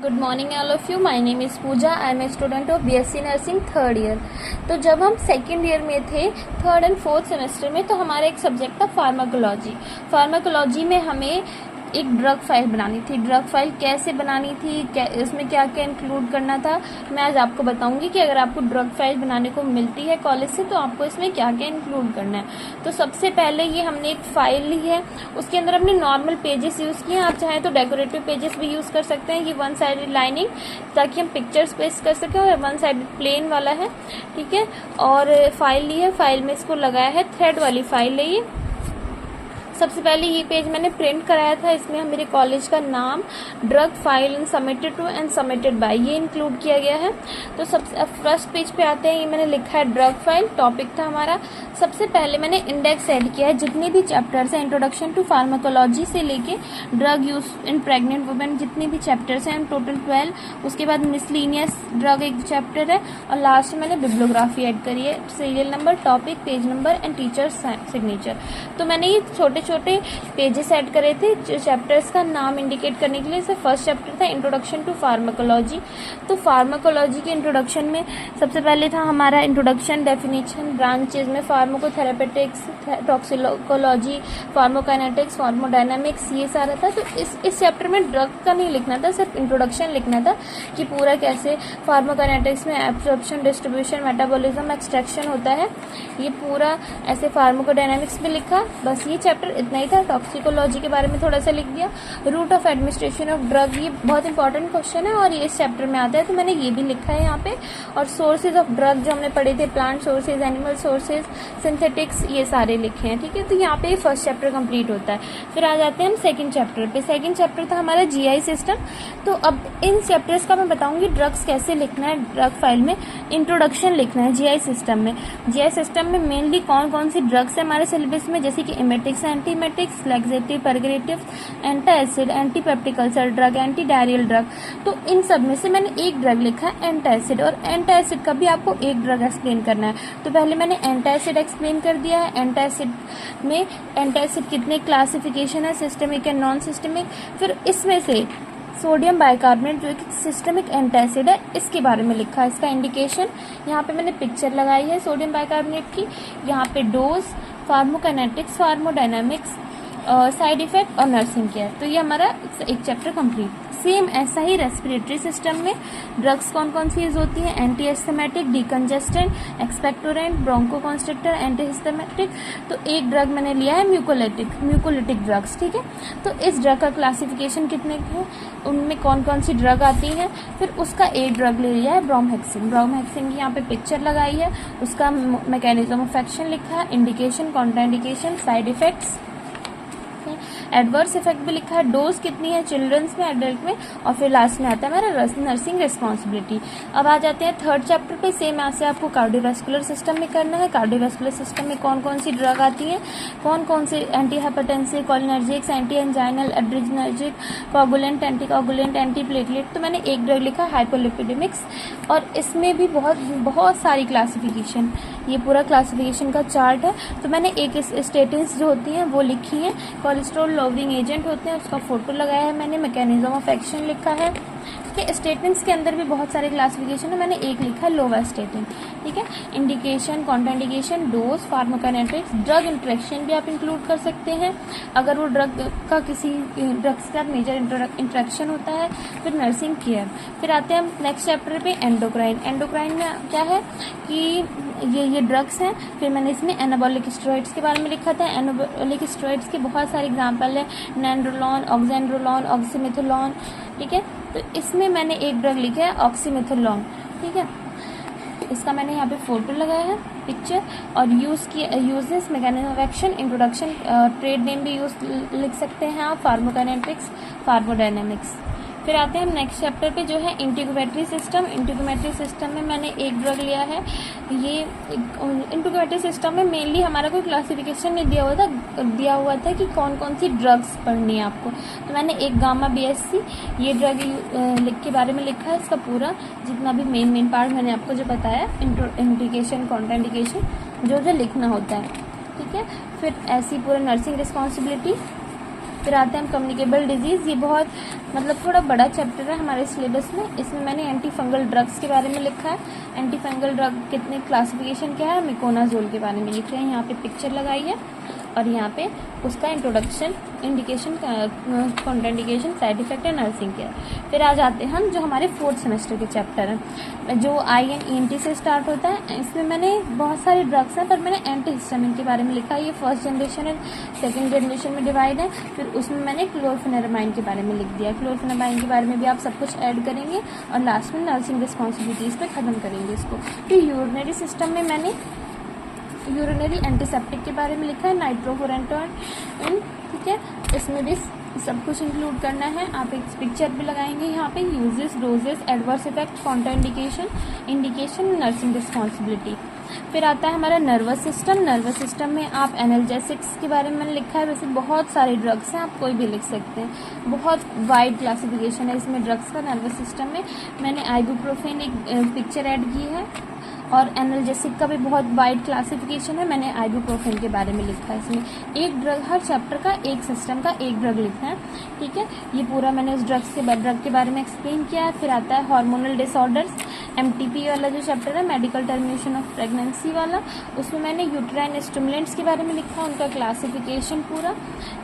Good morning all of you. My name is Pooja. I am a student of BSc nursing third year. तो जब हम second year में थे, third and fourth semester में, तो हमारा एक सब्जेक्ट था फार्माकोलॉजी। फार्माकोलॉजी में हमें एक ड्रग फाइल बनानी थी। ड्रग फाइल कैसे बनानी थी, इसमें क्या क्या इंक्लूड करना था, मैं आज आपको बताऊंगी कि अगर आपको ड्रग फाइल बनाने को मिलती है कॉलेज से तो आपको इसमें क्या क्या इंक्लूड करना है। तो सबसे पहले ये हमने एक फाइल ली है, उसके अंदर हमने नॉर्मल पेजेस यूज़ किए हैं। आप चाहें तो डेकोरेटिव पेजेस भी यूज़ कर सकते हैं। ये वन साइडेड लाइनिंग ताकि हम पिक्चर्स पेस्ट कर सकें, और वन साइडेड प्लेन वाला है, ठीक है। और फाइल ली है, फाइल में इसको लगाया है, थ्रेड वाली फाइल है ये। सबसे पहले ये पेज मैंने प्रिंट कराया था, इसमें मेरे कॉलेज का नाम, drug file and submitted to and submitted by, ये इंक्लूड किया गया है। तो सबसे फर्स्ट पेज पे आते हैं, ये मैंने लिखा है ड्रग फाइल, टॉपिक था हमारा। सबसे पहले मैंने इंडेक्स ऐड किया है, जितने भी चैप्टर्स हैं इंट्रोडक्शन टू फार्माकोलॉजी से लेके drug use in pregnant women, जितने भी चैप्टर्स हैं टोटल 12। उसके बाद मिसलिनियस ड्रग एक चैप्टर है, और लास्ट में मैंने बिब्लियोग्राफी ऐड करी है, serial number, topic, page number and teacher signature. तो मैंने ये छोटे छोटे पेजेस ऐड करे थे चैप्टर्स का नाम इंडिकेट करने के लिए। इसे फर्स्ट चैप्टर था इंट्रोडक्शन टू फार्माकोलॉजी। तो फार्माकोलॉजी के इंट्रोडक्शन में सबसे पहले था हमारा इंट्रोडक्शन, डेफिनेशन, ब्रांचेज में फार्माकोथेरेपेटिक्स, टॉक्सिकोलॉजी, फार्माकोकाइनेटिक्स, फार्मोडायनामिक्स, ये सारा था। तो इस चैप्टर में ड्रग का नहीं लिखना था, सिर्फ इंट्रोडक्शन लिखना था कि पूरा कैसे फार्माकोकाइनेटिक्स में एब्जॉर्प्शन, डिस्ट्रीब्यूशन, मेटाबॉलिज्म, एक्सट्रैक्शन होता है, ये पूरा ऐसे। फार्माकोडायनामिक्स में लिखा, बस ये चैप्टर इतना ही था। टॉक्सिकोलॉजी के बारे में थोड़ा सा लिख दिया। Route of administration of drug, ये बहुत इंपॉर्टेंट क्वेश्चन है और ये इस चैप्टर में आता है, तो मैंने ये भी लिखा है यहाँ पे। और सोर्सेज ऑफ ड्रग जो हमने पढ़े थे, plant sources, animal sources, synthetics, ये सारे लिखे हैं, ठीक है। तो यहाँ पे फर्स्ट चैप्टर कंप्लीट होता है। फिर आ जाते हैं हम सेकंड चैप्टर पे। सेकंड चैप्टर था हमारा जीआई सिस्टम। तो अब इन चैप्टर्स का मैं बताऊंगी ड्रग्स कैसे लिखना है। ड्रग फाइल में इंट्रोडक्शन लिखना है जीआई सिस्टम में। जीआई सिस्टम में मेनली कौन कौन सी ड्रग्स है हमारे सिलेबस में, जैसे कि emetics, antiemetics, laxative, purgative, antacid, antipeptic ulcer drug, anti diarrheal drug. तो इन सब में से मैंने एक ड्रग लिखा है एंटा एसिड, और एंटा एसिड का भी आपको एक ड्रग एक्सप्लेन करना है। तो पहले मैंने एंटा एसिड एक्सप्लेन कर दिया है। एंटा एसिड में एंटा एसिड कितने क्लासिफिकेशन है, सिस्टमिक एंड नॉन सिस्टमिक। फिर इसमें से सोडियम बाइकार्बोनेट जो एक सिस्टमिक एंटासिड है, इसके बारे में लिखा है। इसका इंडिकेशन यहाँ पे मैंने पिक्चर लगाई है सोडियम बाइकार्बोनेट की। यहाँ पे dose, pharmacokinetics, pharmacodynamics, side effect और नर्सिंग केयर। तो ये हमारा एक चैप्टर कंप्लीट। सेम ऐसा ही रेस्पिरेटरी सिस्टम में ड्रग्स कौन कौन सी यूज होती है, anti asthmatic, decongestant, expectorant, bronchoconstrictor, anti histaminic. तो एक ड्रग मैंने लिया है म्यूकोलिटिक ड्रग्स, ठीक है। तो इस ड्रग का क्लासिफिकेशन कितने है, उनमें कौन कौन सी ड्रग आती है। फिर उसका एक ड्रग ले लिया है ब्रोमहेक्सिन। ब्रोमहेक्सिन की यहाँ पे पिक्चर लगाई है, उसका मैकेनिज्म ऑफ एक्शन लिखा है, indication, contraindication, side effects, adverse effect भी लिखा है, डोज कितनी है चिल्ड्रंस में, एडल्ट में, और फिर लास्ट में आता है हमारा नर्सिंग रिस्पॉन्सिबिलिटी। अब आ जाते हैं थर्ड चैप्टर पे। सेम ऐसे आपको कार्डियोवैस्कुलर सिस्टम में करना है। कार्डियोवैस्कुलर सिस्टम में कौन कौन सी ड्रग आती है, कौन कौन से anti hypertensive, cholinergics, anti anginal, adrenergic, coagulant, anti coagulant, anti platelet. तो मैंने एक ड्रग लिखा हाइपोलिपिडेमिक्स, और इसमें भी बहुत सारी क्लासिफिकेशन, ये पूरा क्लासिफिकेशन का चार्ट है। तो मैंने एक स्टेटिन्स जो होती हैं वो लिखी है, कोलेस्ट्रॉल लोअरिंग एजेंट होते हैं, उसका फोटो लगाया है मैंने, मैकेनिज्म ऑफ एक्शन लिखा है। स्टेटिन्स के अंदर भी बहुत सारे क्लासिफिकेशन है, मैंने एक लिखा है लोवास्टेटिन, ठीक है। Indication, contraindication, dose, pharmacokinetics, drug interaction भी आप इंक्लूड कर सकते हैं अगर वो ड्रग का किसी ड्रग के साथ मेजर इंटरेक्शन होता है। फिर नर्सिंग केयर। फिर आते हैं हम नेक्स्ट चैप्टर पे, एंडोक्राइन। एंडोक्राइन में क्या है कि ये ड्रग्स हैं। फिर मैंने इसमें एनाबॉलिक स्टेरॉइड्स के बारे में लिखा था। एनाबॉलिक स्टेरॉइड्स के बहुत सारे एग्जाम्पल है, नैंड्रोलॉन, ऑक्जेंड्रोलॉन, ऑक्सीमेथोलॉन, ठीक है। तो इसमें मैंने एक ड्रग लिखा है ऑक्सीमेथोलॉन, ठीक है। इसका मैंने यहाँ पे फोटो लगाया है, पिक्चर, और uses, mechanism of action, introduction, trade name भी लिख सकते हैं आप, फार्माकोकाइनेटिक्स, फार्मोडायनामिक्स। फिर आते हैं हम नेक्स्ट चैप्टर पे जो है इंटीग्रेटरी सिस्टम। इंटीग्रेटरी सिस्टम में मैंने एक ड्रग लिया है। ये इंटीग्रेटरी सिस्टम में मेनली हमारा कोई क्लासिफिकेशन नहीं दिया हुआ था कि कौन कौन सी ड्रग्स पढ़नी है आपको। तो मैंने एक गामा बीएससी ये ड्रग लिख के बारे में लिखा है। इसका पूरा जितना भी मेन पार्ट मैंने आपको जो बताया, इंडिकेशन, कॉन्ट्राइंडिकेशन, जो लिखना होता है, ठीक है। फिर ऐसी पूरा नर्सिंग रिस्पॉन्सिबिलिटी, फिर आते हैं हम कम्युनिकेबल डिजीज़। ये बहुत मतलब थोड़ा बड़ा चैप्टर है हमारे सिलेबस में। इसमें मैंने एंटी फंगल ड्रग्स के बारे में लिखा है, एंटी फंगल ड्रग कितने क्लासिफिकेशन क्या है, मिकोनाजोल के बारे में लिखे हैं। यहाँ पे पिक्चर लगाई है और यहाँ पे उसका introduction, indication, contraindication, side effect and nursing care. फिर आ जाते हैं हम जो हमारे 4th सेमेस्टर के चैप्टर हैं, जो INENT से स्टार्ट होता है। इसमें मैंने बहुत सारे ड्रग्स हैं पर मैंने एंटी हिस्टामिन के बारे में लिखा है। ये फर्स्ट जनरेशन है, सेकेंड जनरेशन में डिवाइड है। फिर उसमें मैंने क्लोरफेनेरामाइन के बारे में लिख दिया। क्लोरफेनेरामाइन के बारे में भी आप सब कुछ ऐड करेंगे और लास्ट में नर्सिंग रिस्पॉन्सिबिलिटीज़ पे ख़त्म करेंगे इसको। फिर यूरिनरी सिस्टम में मैंने यूरिनरी एंटीसेप्टिक के बारे में लिखा है, नाइट्रोफुरेंटोन, ठीक है। इसमें भी सब कुछ इंक्लूड करना है। आप एक पिक्चर भी लगाएंगे यहाँ पे, uses, doses, adverse effect, contraindication, indication, nursing responsibility. फिर आता है हमारा नर्वस सिस्टम। नर्वस सिस्टम में आप एनाल्जेसिक्स के बारे में मैंने लिखा है। वैसे बहुत सारे ड्रग्स हैं, आप कोई भी लिख सकते हैं, बहुत वाइड क्लासिफिकेशन है इसमें ड्रग्स का। नर्वस सिस्टम में मैंने आइबुप्रोफेन एक पिक्चर ऐड की है और एनाल्जेसिक का भी बहुत वाइड क्लासिफिकेशन है, मैंने आइबुप्रोफेन के बारे में लिखा है। इसमें एक ड्रग, हर चैप्टर का एक सिस्टम का एक ड्रग लिखना है, ठीक है। ये पूरा मैंने उस ड्रग के बारे में एक्सप्लेन किया है। फिर आता है हार्मोनल डिसऑर्डर्स, MTP वाला जो चैप्टर है, मेडिकल टर्मिनेशन ऑफ प्रेगनेंसी वाला, उसमें मैंने यूट्राइन स्टिमुलेंट्स के बारे में लिखा, उनका क्लासिफिकेशन पूरा,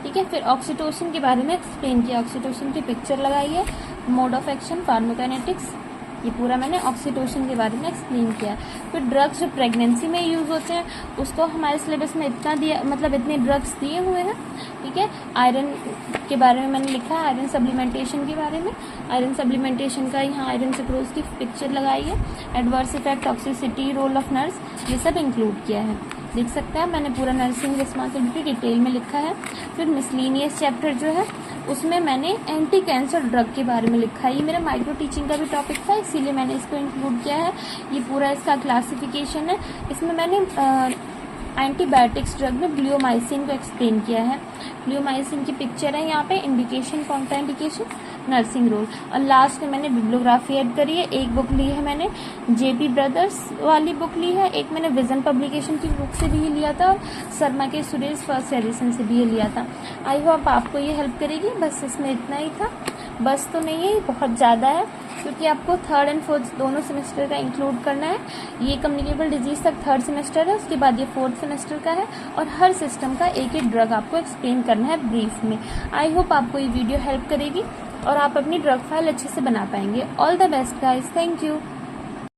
ठीक है। फिर ऑक्सीटोसिन के बारे में एक्सप्लेन किया, ऑक्सीटोसिन की पिक्चर लगाई है, मोड ऑफ एक्शन, फार्माकोकाइनेटिक्स, ये पूरा मैंने ऑक्सीटोसिन के बारे में एक्सप्लेन किया। फिर ड्रग्स जो प्रेगनेंसी में यूज़ होते हैं उसको हमारे सिलेबस में इतना दिया, मतलब इतने ड्रग्स दिए हुए हैं, ठीक है। आयरन के बारे में मैंने लिखा है, आयरन सप्लीमेंटेशन के बारे में, आयरन सप्लीमेंटेशन का यहाँ आयरन सुक्रोज की पिक्चर लगाई है, adverse effect, toxicity, role of nurse, ये सब इंक्लूड किया है, देख सकते हैं। मैंने पूरा नर्सिंग रिस्पॉन्सिबिलिटी डिटेल में लिखा है। फिर मिसलीनियस चैप्टर जो है उसमें मैंने एंटी कैंसर ड्रग के बारे में लिखा है। ये मेरा माइक्रो टीचिंग का भी टॉपिक था, इसीलिए मैंने इसको इंक्लूड किया है। ये पूरा इसका क्लासिफिकेशन है। इसमें मैंने एंटीबायोटिक्स ड्रग में ब्लियोमाइसिन को एक्सप्लेन किया है। ब्लियोमाइसिन की पिक्चर है यहाँ पे, इंडिकेशन, कॉन्ट्राइंडिकेशन, नर्सिंग रोल, और लास्ट में मैंने बिब्लियोग्राफी ऐड करी है। एक बुक ली है मैंने, JP ब्रदर्स वाली बुक ली है, एक मैंने विजन पब्लिकेशन की बुक से भी ये लिया था, और शर्मा के सुरेश फर्स्ट एडिशन से भी ये लिया था। आई होप आपको ये हेल्प करेगी। बस इसमें इतना ही था, बस तो नहीं है, बहुत ज़्यादा है, क्योंकि आपको 3rd and 4th दोनों सेमेस्टर का इंक्लूड करना है। ये कम्युनिकेबल डिजीज तक 3rd सेमेस्टर है, उसके बाद ये 4th सेमेस्टर का है, और हर सिस्टम का एक एक ड्रग आपको एक्सप्लेन करना है ब्रीफ में। आई होप आपको ये वीडियो हेल्प करेगी और आप अपनी ड्रग फाइल अच्छे से बना पाएंगे। All the best guys, thank you.